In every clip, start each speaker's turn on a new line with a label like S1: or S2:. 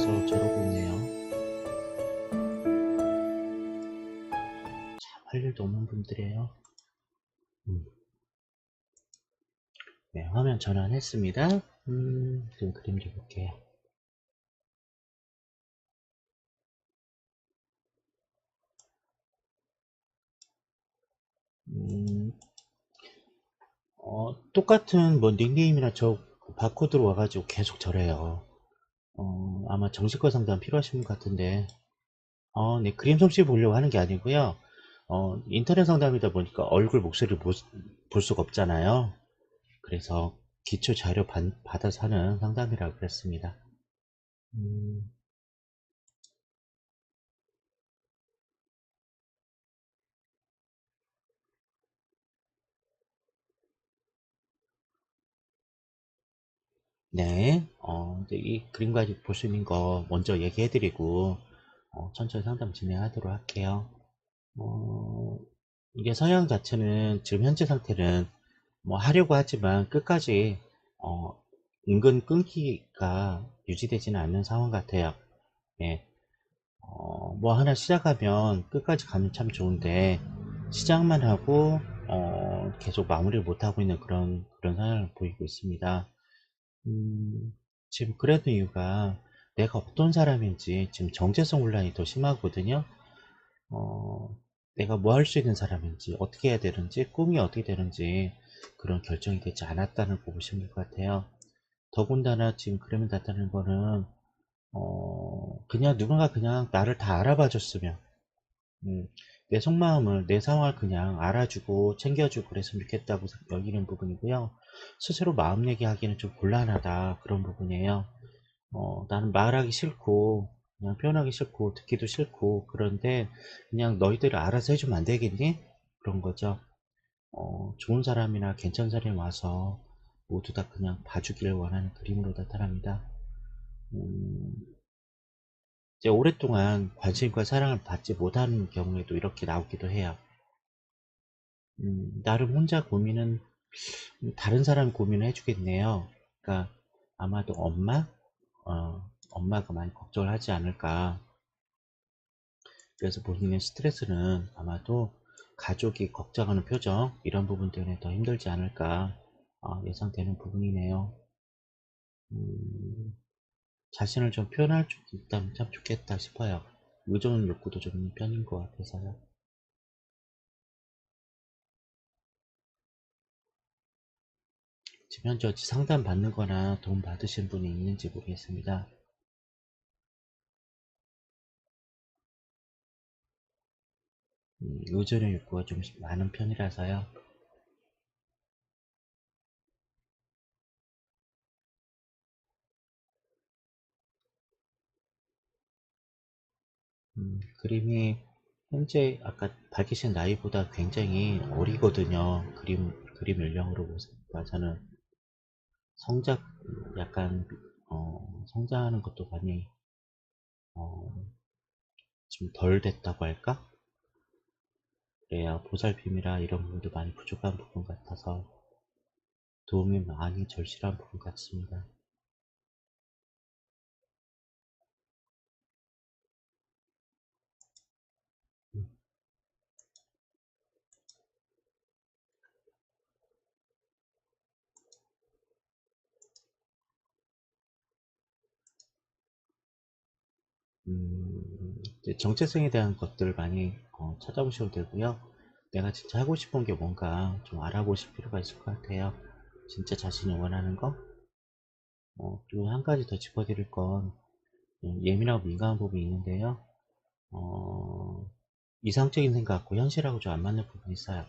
S1: 받아서 저러고 있네요. 참, 할 일도 없는 분들이에요. 네, 화면 전환했습니다. 좀 그림 좀 볼게요. 똑같은 뭐 닉네임이나 저 바코드로 와가지고 계속 저래요. 아마 정식과 상담 필요하신 분 같은데, 네, 그림 솜씨 보려고 하는 게 아니고요. 인터넷 상담이다 보니까 얼굴 목소리를 볼 수가 없잖아요. 그래서 기초 자료 받아서 하는 상담이라고 그랬습니다. 음, 네, 이제 이 그림까지 볼 수 있는 거 먼저 얘기해드리고, 천천히 상담 진행하도록 할게요. 어, 이게 성향 자체는 지금 현재 상태는 뭐 하려고 하지만 끝까지, 어, 은근 끊기가 유지되지는 않는 상황 같아요. 예, 뭐 하나 시작하면 끝까지 가면 참 좋은데, 시작만 하고, 계속 마무리를 못하고 있는 그런 상황을 보이고 있습니다. 음, 지금 그랬던 이유가 내가 어떤 사람인지 지금 정체성 혼란이 더 심하거든요. 어, 내가 뭐 할 수 있는 사람인지, 어떻게 해야 되는지, 꿈이 어떻게 되는지 그런 결정이 되지 않았다는 거 보시면 될 것 같아요. 더군다나 지금 그림을 나타내는 거는 그냥 누군가 그냥 나를 다 알아봐 줬으면, 내 속마음을, 내 상황을 그냥 알아주고 챙겨주고 그랬으면 좋겠다고 여기는 부분이고요. 스스로 마음 얘기하기는 좀 곤란하다, 그런 부분이에요. 나는 말하기 싫고 그냥 표현하기 싫고 듣기도 싫고 그런데 그냥 너희들이 알아서 해주면 안 되겠니? 그런 거죠. 좋은 사람이나 괜찮은 사람이 와서 모두 다 그냥 봐주기를 원하는 그림으로 나타납니다. 음, 이제 오랫동안 관심과 사랑을 받지 못하는 경우에도 이렇게 나오기도 해요. 나름 혼자 고민은 다른 사람 고민을 해주겠네요. 그러니까 아마도 엄마가 많이 걱정을 하지 않을까. 그래서 본인의 스트레스는 아마도 가족이 걱정하는 표정, 이런 부분 때문에 더 힘들지 않을까 예상되는 부분이네요. 음, 자신을 좀 표현할 수 있다면 참 좋겠다 싶어요. 의존 욕구도 좀 있는 편인 것 같아서요. 지금 현재 어찌 상담 받는 거나 도움 받으신 분이 있는지 모르겠습니다. 의존의 욕구가 좀 많은 편이라서요. 그림이 현재 아까 밝히신 나이보다 굉장히 어리거든요. 그림 연령으로 봐서는 성장, 약간, 성장하는 것도 많이, 어, 좀 덜 됐다고 할까? 그래야 보살핌이라 이런 부분도 많이 부족한 부분 같아서 도움이 많이 절실한 부분 같습니다. 이제 정체성에 대한 것들을 많이 찾아보셔도 되고요. 내가 진짜 하고 싶은 게 뭔가 좀 알아보실 필요가 있을 것 같아요. 진짜 자신이 원하는 거? 그리고 한 가지 더 짚어드릴 건 예민하고 민감한 부분이 있는데요. 어, 이상적인 생각하고 현실하고 좀 안 맞는 부분이 있어요.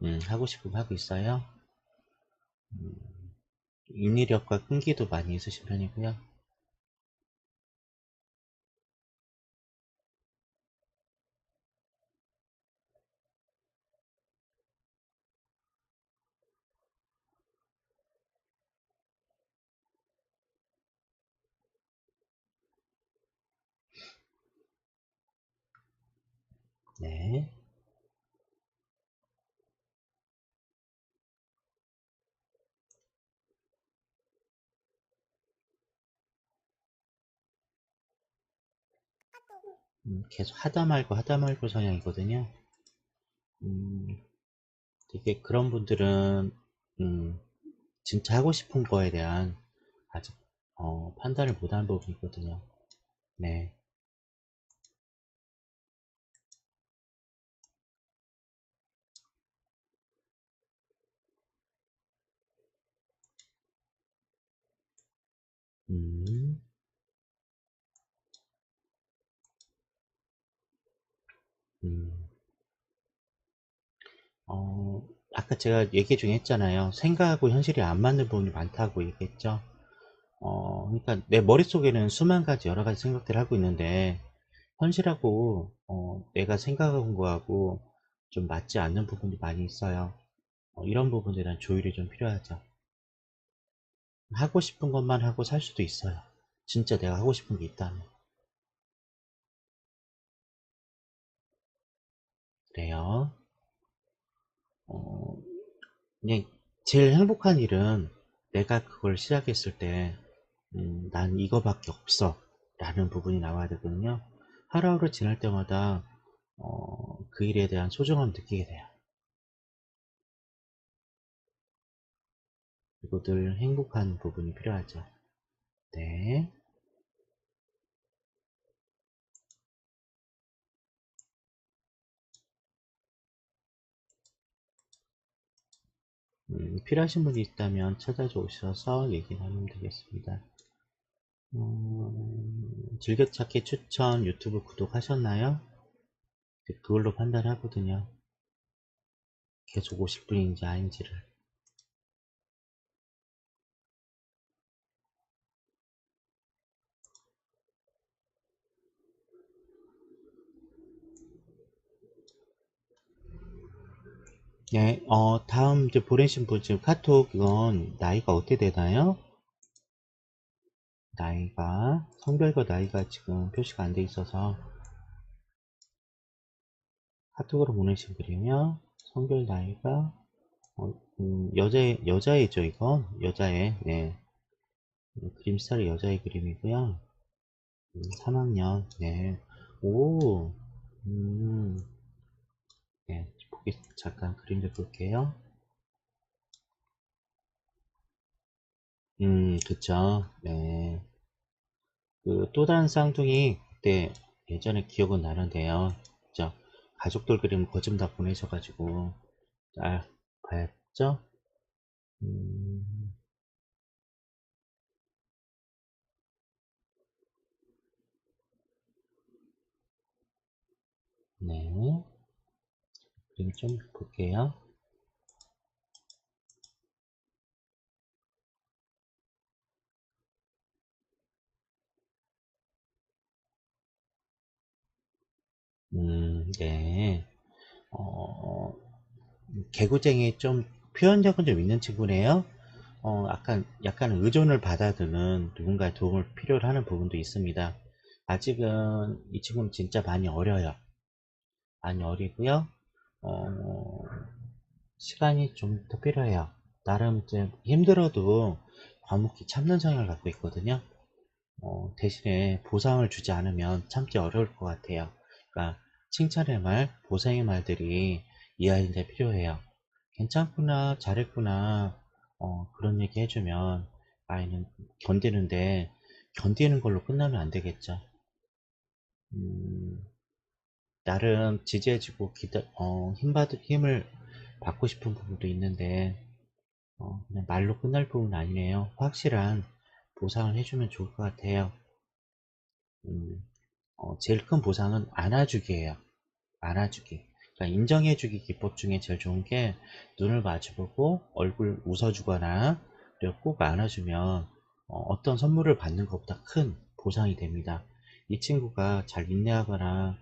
S1: 네. 하고 싶으면 하고 있어요. 인리력과 끈기도 많이 있으신 편이고요. 네. 계속 하다 말고 성향이거든요. 음, 되게 그런 분들은, 음, 진짜 하고 싶은 거에 대한 아직, 판단을 못하는 부분이 있거든요. 네. 음, 음, 어, 아까 제가 얘기 중에 했잖아요. 생각하고 현실이 안 맞는 부분이 많다고 얘기했죠. 그러니까 내 머릿속에는 수만 가지 여러 가지 생각들을 하고 있는데, 현실하고, 내가 생각한 거하고 좀 맞지 않는 부분이 많이 있어요. 이런 부분에 대한 조율이 좀 필요하죠. 하고 싶은 것만 하고 살 수도 있어요. 진짜 내가 하고 싶은 게 있다면. 그래요. 어, 그냥 제일 행복한 일은 내가 그걸 시작했을 때, 난 이거밖에 없어. 라는 부분이 나와야 되거든요. 하루하루 지날 때마다, 그 일에 대한 소중함을 느끼게 돼요. 그리고 늘 행복한 부분이 필요하죠. 네. 필요하신 분이 있다면 찾아오셔서 얘기 나누면 되겠습니다. 즐겨찾기 추천 유튜브 구독하셨나요? 그걸로 판단하거든요. 계속 오실 분인지 아닌지를. 네, 다음 이제 보내신 분 지금 카톡 이건 나이가 어떻게 되나요? 나이가, 성별과 나이가 지금 표시가 안 돼 있어서 카톡으로 보내신 글이며 성별 나이가, 여자애죠, 이건. 여자애, 네. 그림 스타일이 여자애 그림이고요. 3학년, 네. 오, 음, 네. 잠깐 그림을 볼게요. 그쵸. 네. 그 또 다른 쌍둥이 그때 예전에 기억은 나는데요. 그죠? 가족들 그림 거좀 다 보내셔가지고 잘 봤죠? 음, 네. 그림 좀 볼게요. 네. 어, 개구쟁이 좀 표현력은 좀 있는 친구네요. 약간 의존을 받아두는 누군가의 도움을 필요로 하는 부분도 있습니다. 아직은 이 친구는 진짜 많이 어려요. 많이 어리고요. 어, 시간이 좀 더 필요해요. 나름 이제 힘들어도 과묵히 참는 성향을 갖고 있거든요. 대신에 보상을 주지 않으면 참기 어려울 것 같아요. 그러니까 칭찬의 말, 보상의 말들이 이 아이한테 필요해요. 괜찮구나, 잘했구나, 그런 얘기 해주면 아이는 견디는데 견디는 걸로 끝나면 안 되겠죠. 음, 나름 지지해주고 힘을 받고 싶은 부분도 있는데 그냥 말로 끝날 부분은 아니네요. 확실한 보상을 해주면 좋을 것 같아요. 음, 제일 큰 보상은 안아주기예요. 안아주기. 그러니까 인정해주기 기법 중에 제일 좋은 게 눈을 마주보고 얼굴 웃어주거나 그리고 꼭 안아주면 떤 선물을 받는 것보다 큰 보상이 됩니다. 이 친구가 잘 인내하거나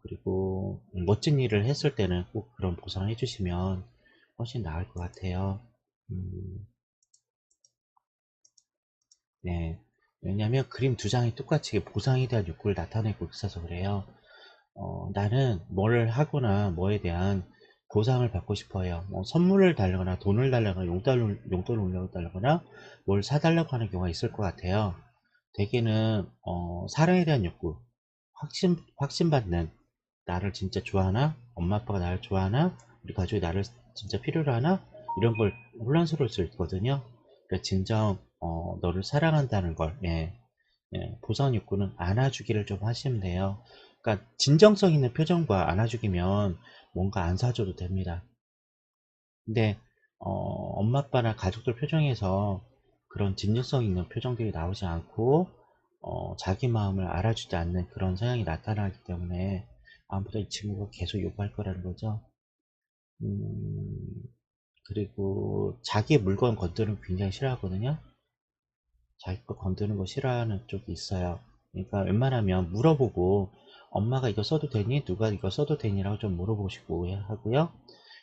S1: 그리고 멋진 일을 했을 때는 꼭 그런 보상을 해주시면 훨씬 나을 것 같아요. 음, 네. 왜냐면 그림 두 장이 똑같이 보상에 대한 욕구를 나타내고 있어서 그래요. 나는 뭘 하거나 뭐에 대한 보상을 받고 싶어요. 뭐 선물을 달라거나 돈을 달라거나 용돈을 올려달라거나 뭘 사달라고 하는 경우가 있을 것 같아요. 대개는 사랑에 대한 욕구, 확신받는, 나를 진짜 좋아하나? 엄마 아빠가 나를 좋아하나? 우리 가족이 나를 진짜 필요로 하나? 이런 걸 혼란스러울 수 있거든요. 그러니까 진정 너를 사랑한다는 걸, 예, 예, 보상 욕구는 안아주기를 좀 하시면 돼요. 그러니까 진정성 있는 표정과 안아주기면 뭔가 안 사줘도 됩니다. 근데 엄마 아빠나 가족들 표정에서 그런 진정성 있는 표정들이 나오지 않고 자기 마음을 알아주지 않는 그런 성향이 나타나기 때문에 아무래도 이 친구가 계속 요구할 거라는 거죠. 음, 그리고 자기 물건 건드는 거 굉장히 싫어하거든요. 자기 거 건드는 거 싫어하는 쪽이 있어요. 그러니까 웬만하면 물어보고 엄마가 이거 써도 되니? 누가 이거 써도 되니? 라고 좀 물어보시고 하고요.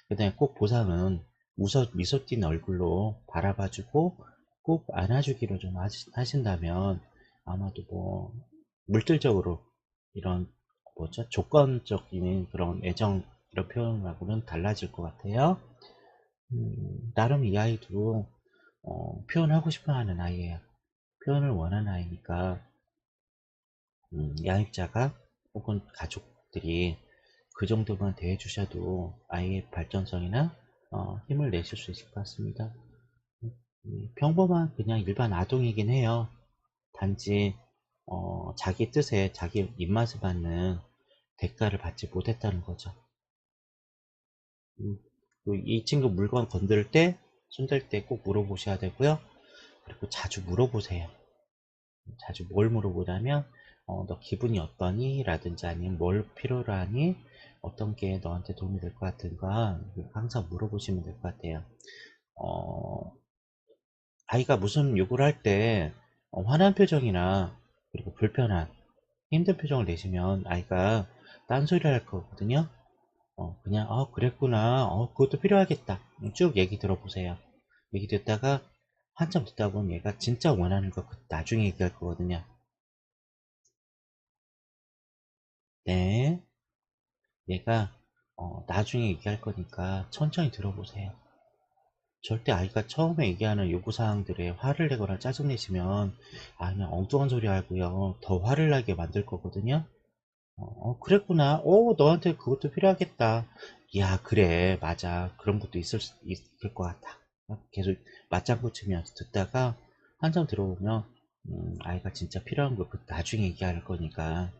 S1: 그 다음에 꼭 보상은 미소 띈 얼굴로 바라봐주고 꼭 안아주기로 좀 하신다면 아마도 뭐 물질적으로 이런 뭐죠? 조건적인 그런 애정 이런 표현하고는 달라질 것 같아요. 나름 이 아이도 표현하고 싶어 하는 아이예요. 표현을 원하는 아이니까 양육자가 혹은 가족들이 그 정도만 대해 주셔도 아이의 발전성이나 힘을 내실 수 있을 것 같습니다. 평범한 그냥 일반 아동이긴 해요. 단지 자기 뜻에 자기 입맛에 맞는 대가를 받지 못했다는 거죠. 음, 이 친구 물건 건들 때, 손댈 때 꼭 물어보셔야 되고요. 그리고 자주 물어보세요. 자주 뭘 물어보냐면 너 기분이 어떠니? 라든지 아니면 뭘 필요로 하니? 어떤 게 너한테 도움이 될 것 같은가? 항상 물어보시면 될 것 같아요. 어, 아이가 무슨 요구를 할 때 화난 표정이나 그리고 불편한 힘든 표정을 내시면 아이가 딴소리를 할 거거든요. 그냥 그랬구나, 그것도 필요하겠다, 쭉 얘기 들어보세요. 얘기 듣다가 한참 듣다 보면 얘가 진짜 원하는 거 나중에 얘기할 거거든요. 네, 얘가 나중에 얘기할 거니까 천천히 들어보세요. 절대 아이가 처음에 얘기하는 요구사항들에 화를 내거나 짜증내시면 그냥 엉뚱한 소리 하고요, 더 화를 나게 만들 거거든요. 그랬구나, 너한테 그것도 필요하겠다, 야 그래 맞아, 그런 것도 있을 것 같아. 계속 맞장구 치면서 듣다가 한참 들어보면 아이가 진짜 필요한 거 나중에 얘기할 거니까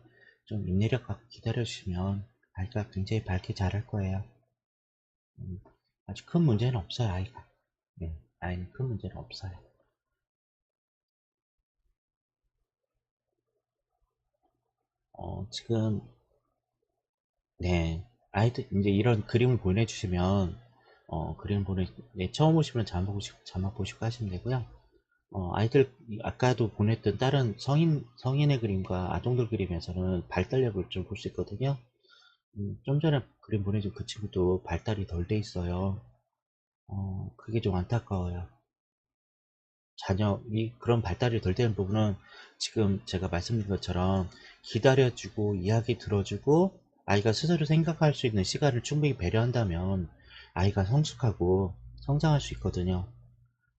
S1: 좀 인내력 갖고 기다려 주시면 아이가 굉장히 밝게 잘할 거예요. 음, 아주 큰 문제는 없어요, 아이가. 네, 아이는 큰 문제는 없어요. 지금, 네, 아이들, 이제 이런 그림을 보내주시면, 네, 처음 오시면 자막 보시고 하시면 되고요. 아이들, 아까도 보냈던 다른 성인의 그림과 아동들 그림에서는 발달력을 좀 볼 수 있거든요. 좀 전에 그림 보내준 그 친구도 발달이 덜 돼 있어요. 그게 좀 안타까워요. 자녀이 그런 발달이 덜 되는 부분은 지금 제가 말씀드린 것처럼 기다려주고 이야기 들어주고 아이가 스스로 생각할 수 있는 시간을 충분히 배려한다면 아이가 성숙하고 성장할 수 있거든요.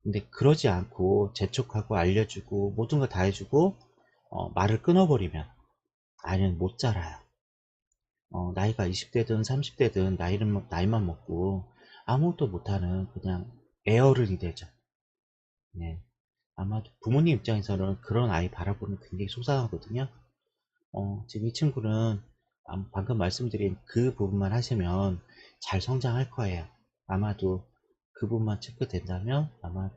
S1: 근데 그러지 않고 재촉하고 알려주고 모든 걸 다 해주고 말을 끊어버리면 아이는 못 자라요. 나이가 20대든 30대든 나이만 먹고 아무것도 못하는 그냥 애어른이 되죠. 네. 아마도 부모님 입장에서는 그런 아이 바라보는 게 굉장히 속상하거든요. 지금 이 친구는 방금 말씀드린 그 부분만 하시면 잘 성장할 거예요. 아마도 그 부분만 체크된다면 아마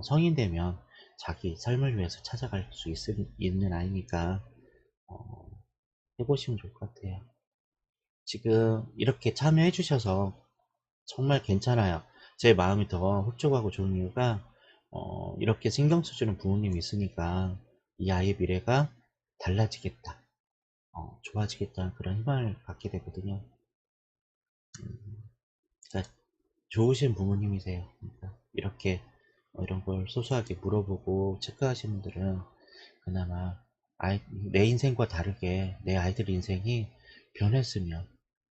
S1: 성인 되면 자기 삶을 위해서 찾아갈 수 있는 아이니까 어, 해보시면 좋을 것 같아요. 지금 이렇게 참여해 주셔서 정말 괜찮아요. 제 마음이 더 흡족하고 좋은 이유가 이렇게 신경 써주는 부모님이 있으니까 이 아이의 미래가 달라지겠다, 좋아지겠다는 그런 희망을 갖게 되거든요. 그러니까 좋으신 부모님이세요. 그러니까 이렇게 이런 걸 소소하게 물어보고 체크하시는 분들은 그나마 내 인생과 다르게 내 아이들 인생이 변했으면,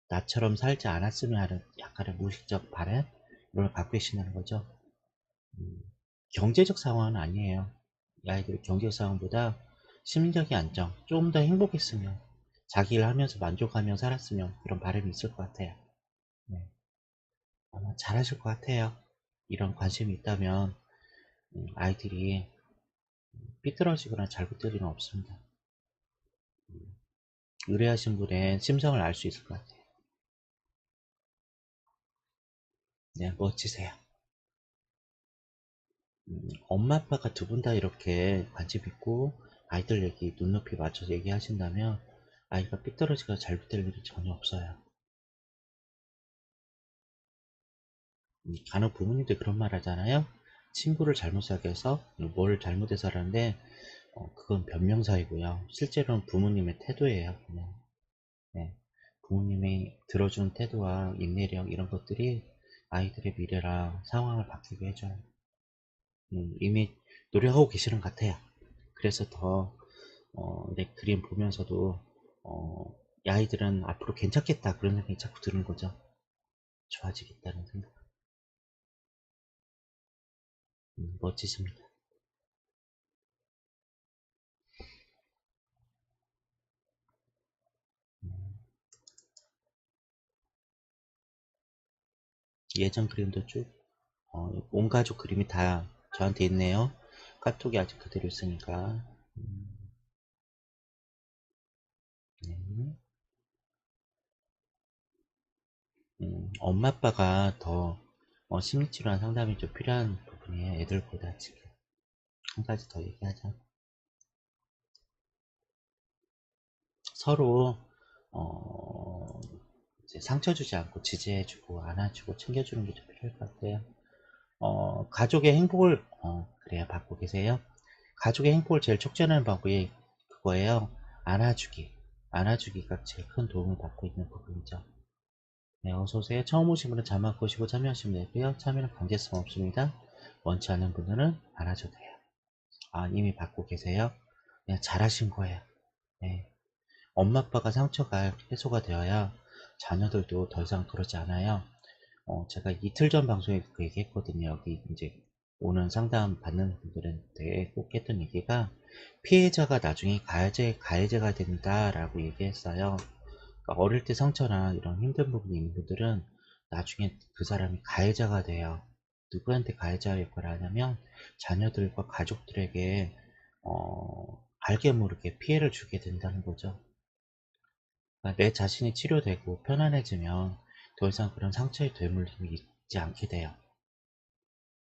S1: 나처럼 살지 않았으면 하는 약간의 무의식적 바람, 이런 걸 갖고 계신다는 거죠. 음, 경제적 상황은 아니에요. 이 아이들의 경제적 상황보다 심리적인 안정, 좀 더 행복했으면, 자기 일 하면서 만족하며 살았으면, 그런 바람이 있을 것 같아요. 네, 아마 잘하실 것 같아요. 이런 관심이 있다면 아이들이 삐뚤어지거나 잘못될 일은 없습니다. 의뢰하신 분의 심성을 알 수 있을 것 같아요. 네, 멋지세요. 엄마 아빠가 두 분 다 이렇게 관심 있고 아이들 얘기 눈높이 맞춰서 얘기하신다면 아이가 삐뚤어지거나 잘못될 일이 전혀 없어요. 간혹 부모님들 그런 말 하잖아요. 친구를 잘못 사귀어서 뭘 잘못해서 하는데 그건 변명사이고요. 실제로는 부모님의 태도예요. 그냥. 네. 부모님이 들어주는 태도와 인내력 이런 것들이 아이들의 미래랑 상황을 바뀌게 해줘요. 이미 노력하고 계시는 것 같아요. 그래서 더 내 그림 보면서도 이 아이들은 앞으로 괜찮겠다 그런 생각이 자꾸 드는 거죠. 좋아지겠다는 생각. 멋지십니다. 음, 예전 그림도 쭉 온 가족 그림이 다 저한테 있네요. 카톡이 아직 그대로 있으니까. 네. 엄마 아빠가 더 심리치료나 상담이 좀 필요한 부분이에요. 애들보다 지금. 한 가지 더 얘기하자. 서로 어, 이제 상처 주지 않고 지지해주고 안아주고 챙겨주는 게 좀 필요할 것 같아요. 가족의 행복을 그래야 받고 계세요. 가족의 행복을 제일 촉진하는 방법이 그거예요. 안아주기. 안아주기가 제일 큰 도움을 받고 있는 부분이죠. 네, 어서오세요. 처음 오신 분은 자막 보시고 참여하시면 되고요. 참여는 강제성 없습니다. 원치 않는 분들은 안아줘도 돼요. 아, 이미 받고 계세요? 네, 잘하신 거예요. 네. 엄마 아빠가 상처가 해소가 되어야 자녀들도 더 이상 그러지 않아요. 제가 이틀 전 방송에 그 얘기 했거든요. 여기 이제 오는 상담 받는 분들한테 꼭 했던 얘기가 피해자가 나중에 가해자가 된다라고 얘기했어요. 그러니까 어릴 때 상처나 이런 힘든 부분이 있는 분들은 나중에 그 사람이 가해자가 돼요. 누구한테 가해자 역할을 하냐면 자녀들과 가족들에게 알게 모르게 피해를 주게 된다는 거죠. 그러니까 내 자신이 치료되고 편안해지면 더 이상 그런 상처의 되물림이 있지 않게 돼요.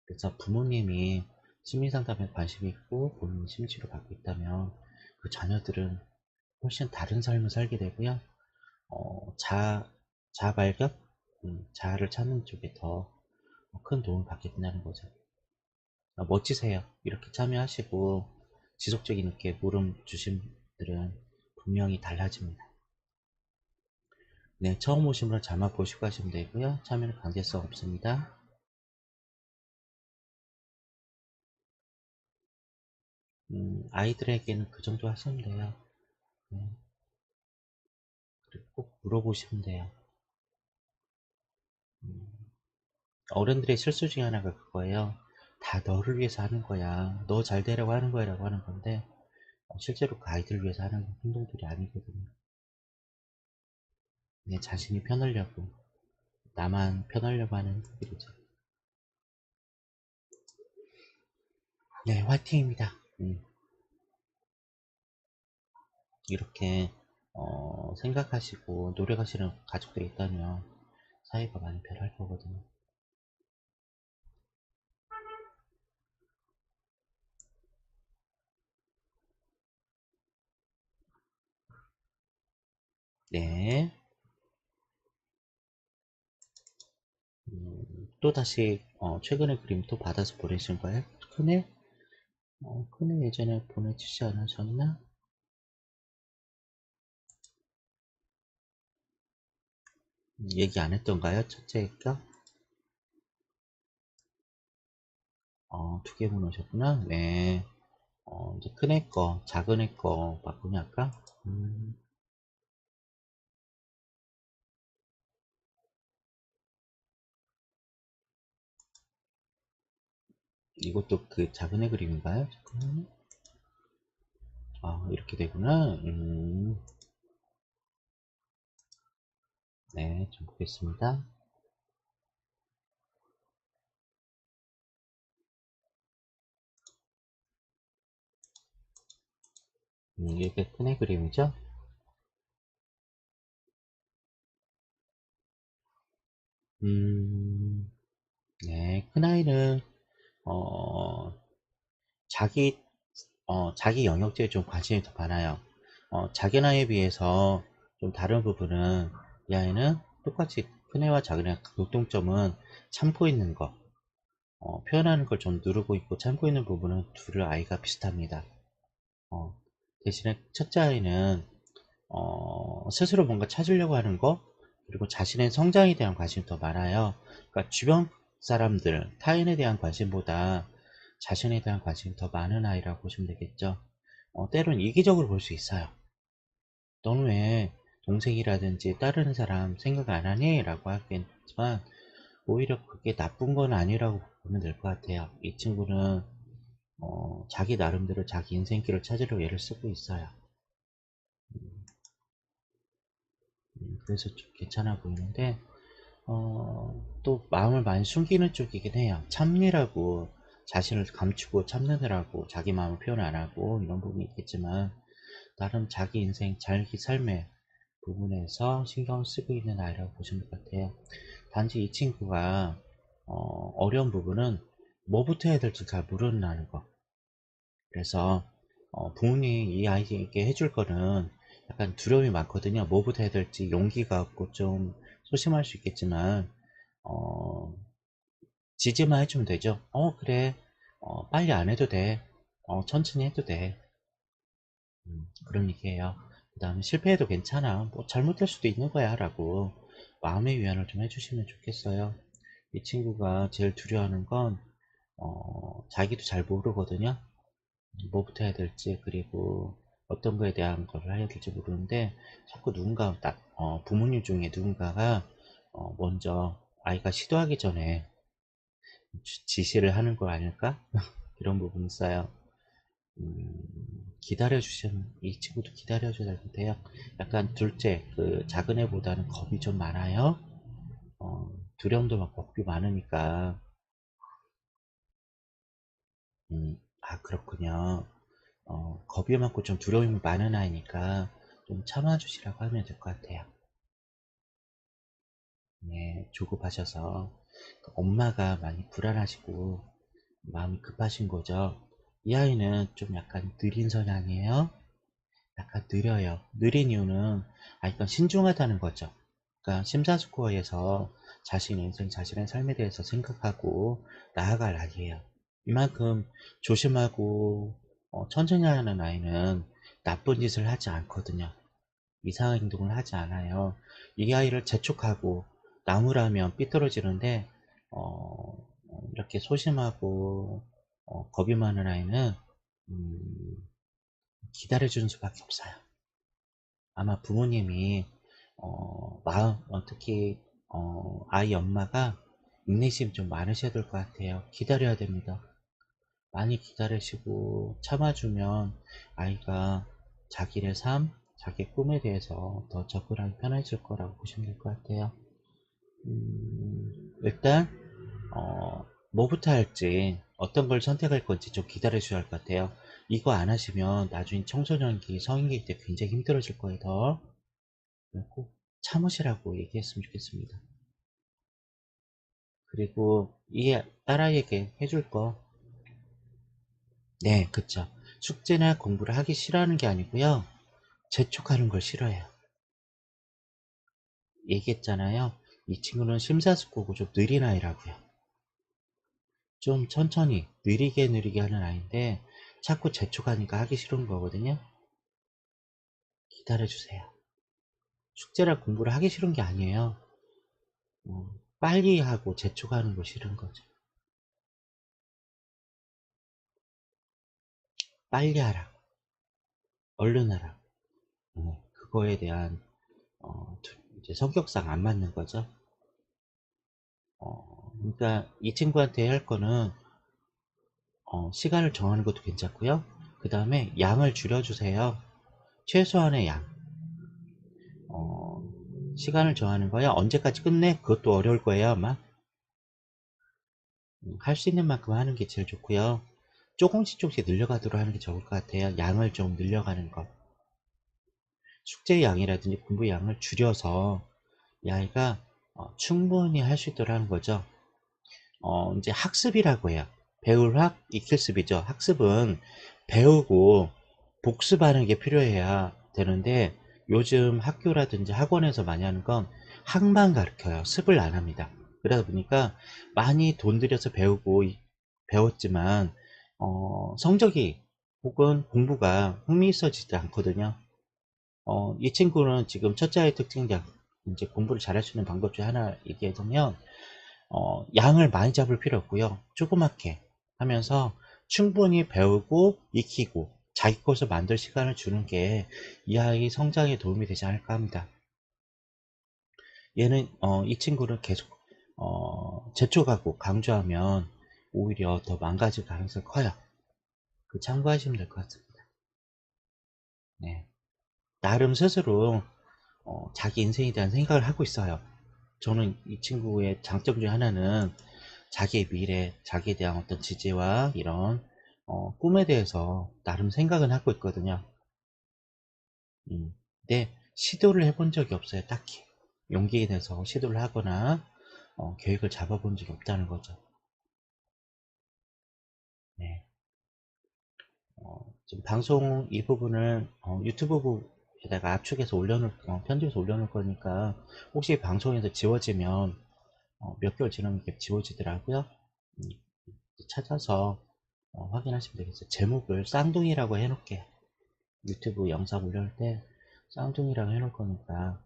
S1: 그래서 부모님이 심리상담에 관심이 있고 본인이 심리치료 받고 있다면 그 자녀들은 훨씬 다른 삶을 살게 되고요. 자아 발견, 자아를 찾는 쪽에 더 큰 도움을 받게 된다는 거죠. 멋지세요. 이렇게 참여하시고 지속적인 이렇게 물음 주신 분들은 분명히 달라집니다. 네, 처음 오신 분은 자막 보시고 하시면 되고요. 참여는 강제성 없습니다. 아이들에게는 그 정도 하시면 돼요. 네, 그리고 꼭 물어보시면 돼요. 음, 어른들의 실수 중에 하나가 그거예요. 다 너를 위해서 하는 거야. 너 잘 되라고 하는 거야 라고 하는 건데 실제로 그 아이들을 위해서 하는 행동들이 아니거든요. 내 자신이 편하려고 나만 편하려고 하는 일이죠. 네, 화이팅입니다. 이렇게 생각하시고 노력하시는 가족들이 있다면 사이가 많이 변할 거거든요. 네. 또 다시 최근에 그림 또 받아서 보내신 거예요? 큰애? 큰애 예전에 보내주지 않으셨나? 얘기 안 했던가요? 첫째가? 두 개 보내셨구나. 네. 이제 큰애 거, 작은 애 거 바꾸면 할까? 이것도 그 작은 애 그림인가요? 잠깐만요. 아, 이렇게 되구나. 네, 좀 보겠습니다. 이게 큰 애 그림이죠? 음, 네, 큰아이는, 어, 자기, 자기 영역대에 좀 관심이 더 많아요. 자기 나이에 비해서 좀 다른 부분은, 이 아이는 똑같이 큰애와 작은애 공통점은 참고 있는 거, 표현하는 걸 좀 누르고 있고 참고 있는 부분은 둘 아이가 비슷합니다. 어, 대신에 첫째 아이는 스스로 뭔가 찾으려고 하는 거, 그리고 자신의 성장에 대한 관심이 더 많아요. 그러니까 주변 사람들, 타인에 대한 관심보다 자신에 대한 관심이 더 많은 아이라고 보시면 되겠죠. 때론 이기적으로 볼 수 있어요. 너는 왜 동생이라든지 다른 사람 생각 안 하니? 라고 하겠지만 오히려 그게 나쁜 건 아니라고 보면 될 것 같아요. 이 친구는 자기 나름대로 자기 인생길을 찾으려고 애를 쓰고 있어요. 그래서 좀 괜찮아 보이는데 또 마음을 많이 숨기는 쪽이긴 해요. 참느라고 자신을 감추고 참느라고 자기 마음을 표현 안 하고 이런 부분이 있겠지만 나름 자기 인생 자기 삶의 부분에서 신경을 쓰고 있는 아이라고 보시면 될 것 같아요. 단지 이 친구가 어려운 부분은 뭐부터 해야 될지 잘 모르는 거. 그래서 부모님이 이 아이에게 해줄 거는 약간 두려움이 많거든요. 뭐부터 해야 될지 용기가 없고 좀 소심할 수 있겠지만 어, 지지만 해주면 되죠. 그래. 빨리 안 해도 돼. 천천히 해도 돼. 그런 얘기예요. 그 다음에 실패해도 괜찮아. 뭐 잘못될 수도 있는 거야. 라고 마음의 위안을 좀 해주시면 좋겠어요. 이 친구가 제일 두려워하는 건 자기도 잘 모르거든요. 뭐부터 해야 될지, 그리고 어떤 거에 대한 걸 해야 될지 모르는데 자꾸 누군가 부모님 중에 누군가가 먼저 아이가 시도하기 전에 지시를 하는 거 아닐까? 이런 부분이 있어요. 기다려 주시면 이 친구도 기다려 줘야 되는데요. 약간 둘째 그 작은 애보다는 겁이 좀 많아요. 두려움도 많고 겁이 많으니까 아 그렇군요. 겁이 많고 좀 두려움이 많은 아이니까 좀 참아 주시라고 하면 될 것 같아요. 네, 조급하셔서 그 엄마가 많이 불안하시고 마음이 급하신 거죠. 이 아이는 좀 약간 느린 성향이에요. 약간 느려요. 느린 이유는 이건 신중하다는 거죠. 그러니까 심사숙고해서 자신의 인생, 자신의 삶에 대해서 생각하고 나아갈 아이예요. 이만큼 조심하고 천천히 하는 아이는 나쁜 짓을 하지 않거든요. 이상한 행동을 하지 않아요. 이 아이를 재촉하고 나무라면 삐뚤어지는데 이렇게 소심하고 겁이 많은 아이는 음, 기다려주는 수밖에 없어요. 아마 부모님이 특히 아이 엄마가 인내심 좀 많으셔야 될 것 같아요. 기다려야 됩니다. 많이 기다리시고 참아주면 아이가 자기의 삶, 자기 꿈에 대해서 더 접근하기 편해질 거라고 보시면 될 것 같아요. 일단 뭐부터 할지 어떤 걸 선택할 건지 좀 기다려 주셔야 할 것 같아요. 이거 안 하시면 나중에 청소년기, 성인기 때 굉장히 힘들어질 거예요. 더. 꼭 참으시라고 얘기했으면 좋겠습니다. 그리고 이 딸아이에게 해줄 거, 네, 그쵸. 숙제나 공부를 하기 싫어하는 게 아니고요. 재촉하는 걸 싫어해요. 얘기했잖아요. 이 친구는 심사숙고고 좀 느린 아이라고요. 좀 천천히 느리게 하는 아이인데 자꾸 재촉하니까 하기 싫은 거거든요. 기다려주세요. 숙제나 공부를 하기 싫은 게 아니에요. 빨리 하고 재촉하는 거 싫은 거죠. 빨리 하라. 얼른 하라. 그거에 대한 이제 성격상 안 맞는 거죠. 그러니까 이 친구한테 할 거는 시간을 정하는 것도 괜찮고요. 그 다음에 양을 줄여주세요. 최소한의 양. 시간을 정하는 거야. 언제까지 끝내? 그것도 어려울 거예요, 아마. 할 수 있는 만큼 하는 게 제일 좋고요. 조금씩 늘려가도록 하는 게 좋을 것 같아요. 양을 좀 늘려가는 거. 숙제 양이라든지 공부 양을 줄여서 이 아이가 충분히 할 수 있도록 하는 거죠. 이제 학습이라고 해요. 배울 학, 익힐 습이죠. 학습은 배우고 복습하는 게 필요해야 되는데 요즘 학교라든지 학원에서 많이 하는 건 학만 가르쳐요. 습을 안 합니다. 그러다 보니까 많이 돈 들여서 배웠지만 성적이 혹은 공부가 흥미있어지지 않거든요. 이 친구는 지금 첫째 아이 특징자 이제 공부를 잘할 수 있는 방법 중 하나 얘기하자면 양을 많이 잡을 필요 없고요. 조그맣게 하면서 충분히 배우고 익히고 자기 것을 만들 시간을 주는 게 이 아이 성장에 도움이 되지 않을까 합니다. 얘는 이 친구를 계속 재촉하고 강조하면 오히려 더 망가질 가능성이 커요. 그 참고하시면 될 것 같습니다. 네. 나름 스스로 자기 인생에 대한 생각을 하고 있어요. 저는 이 친구의 장점 중 하나는 자기의 미래, 자기에 대한 어떤 지지와 이런 꿈에 대해서 나름 생각은 하고 있거든요. 근데 시도를 해본 적이 없어요. 딱히 용기에 대해서 시도를 하거나 계획을 잡아본 적이 없다는 거죠. 네. 지금 방송 이 부분을 유튜브에다가 압축해서 편집해서 올려놓을 거니까 혹시 방송에서 지워지면 몇 개월 지나면 이렇게 지워지더라고요. 음, 찾아서 확인하시면 되겠어요. 제목을 쌍둥이라고 해놓을게요. 유튜브 영상 올려올 때 쌍둥이라고 해놓을 거니까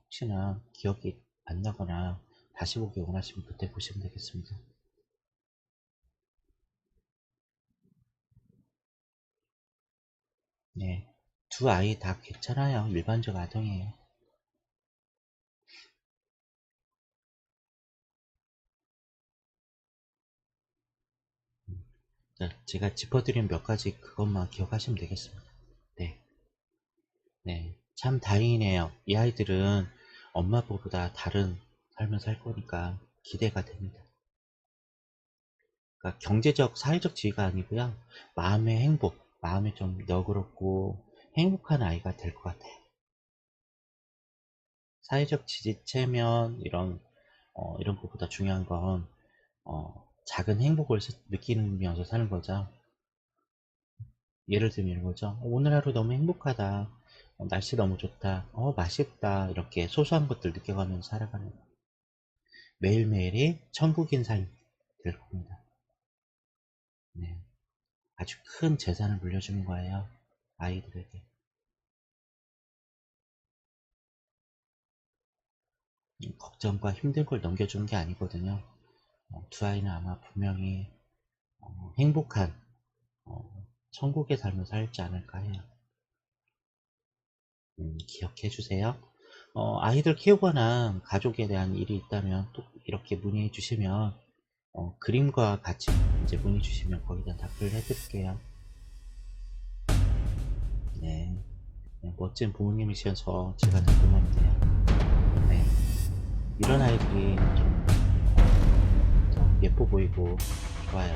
S1: 혹시나 기억이 안 나거나 다시 보기 원하시면 그때 보시면 되겠습니다. 네, 두 아이 다 괜찮아요. 일반적 아동이에요. 네, 제가 짚어드린 몇 가지 그것만 기억하시면 되겠습니다. 네, 네, 참 다행이네요. 이 아이들은 엄마 아빠보다 다른 삶을 살 거니까 기대가 됩니다. 그러니까 경제적, 사회적 지위가 아니고요. 마음의 행복, 마음이 좀 너그럽고 행복한 아이가 될 것 같아요. 사회적 지지체면 이런 것보다 중요한 건 작은 행복을 느끼면서 사는 거죠. 예를 들면 이런 거죠. 오늘 하루 너무 행복하다. 날씨 너무 좋다. 맛있다. 이렇게 소소한 것들 느껴가면서 살아가는 거. 매일매일이 천국인 삶이 될 겁니다. 네. 아주 큰 재산을 물려주는 거예요. 아이들에게. 걱정과 힘든 걸 넘겨주는 게 아니거든요. 두 아이는 아마 분명히 행복한 천국의 삶을 살지 않을까 해요. 기억해 주세요. 아이들 키우거나 가족에 대한 일이 있다면 또 이렇게 문의해 주시면 그림과 같이 이제 문의 주시면 거기다 답을 해드릴게요. 네. 네, 멋진 부모님이셔서 제가 더 고맙네요. 네. 이런 아이들이 더 예뻐 보이고 좋아요.